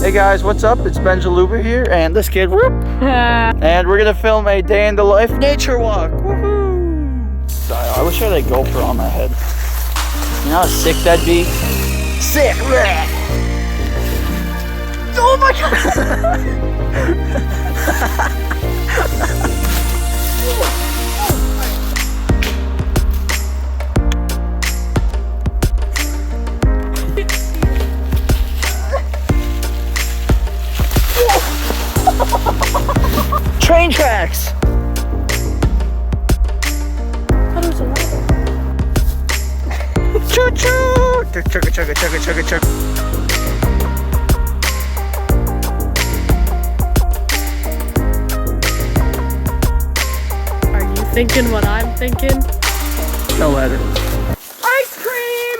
Hey guys, what's up? It's benjalouba here and this kid, whoop. And we're gonna film a day in the life nature walk. Woohoo! I wish I had a GoPro on my head. You know how sick that'd be? Sick! Oh my god! Train tracks! Choo choo! Chugga chugga chugga chugga chugga. Are you thinking what I'm thinking? No letter. Ice cream!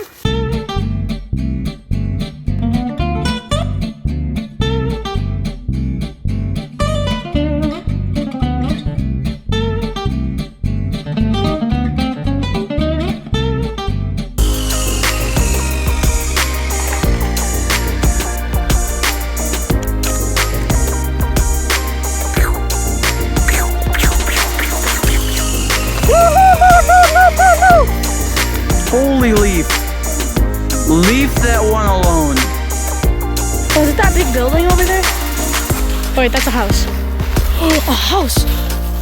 Holy leaf. Leave that one alone. Oh, is it that big building over there? Oh, wait, that's a house. A house!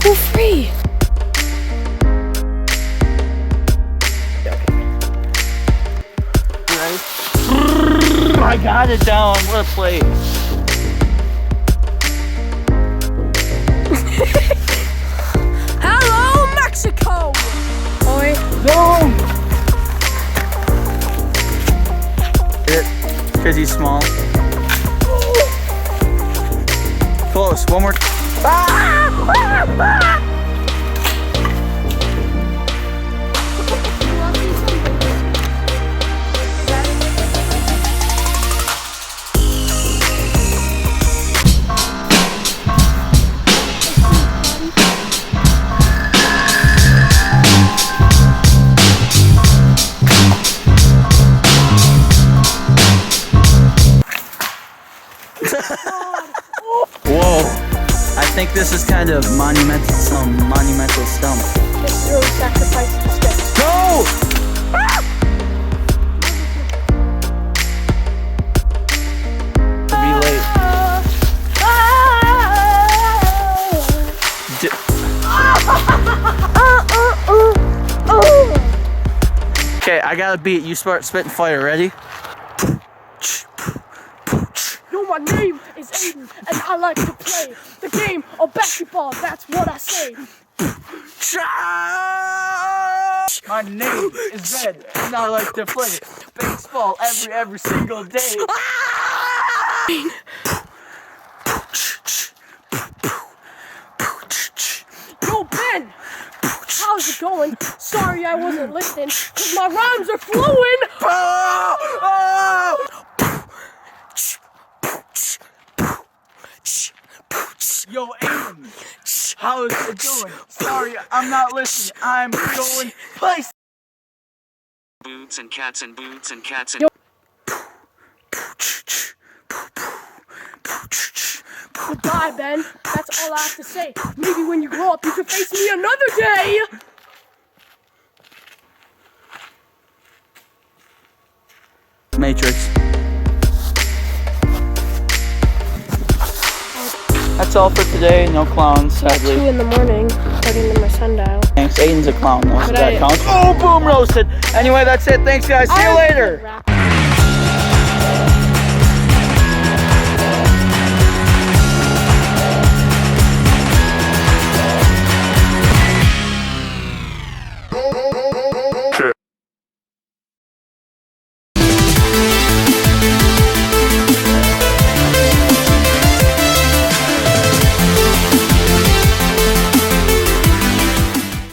For free! Right? I got it down. What a play. Hello, Mexico! Oi. Boom! Because he's small. Close. One more. Whoa, I think this is kind of monumental, some monumental stump. This is where we sacrifice the steps. Go! Be late. Okay, I got a beat. You start spitting fire. Ready? My name is Aiden, and I like to play the game of basketball. That's what I say. My name is Red, and I like to play baseball every single day. Yo, Ben, how's it going? Sorry I wasn't listening, cause my rhymes are flowing. Yo, Aiden, how is it going? Sorry, I'm not listening. I'm going place. Boots and cats and boots and cats and. Yo. Goodbye, Ben. That's all I have to say. Maybe when you grow up, you can face me another day. Matrix. That's all for today. No clowns, sadly. 2 in the morning, according to my sundial. Thanks. Aiden's a clown, though, so But that counts. Oh, boom, roasted. Anyway, that's it. Thanks, guys. See you later.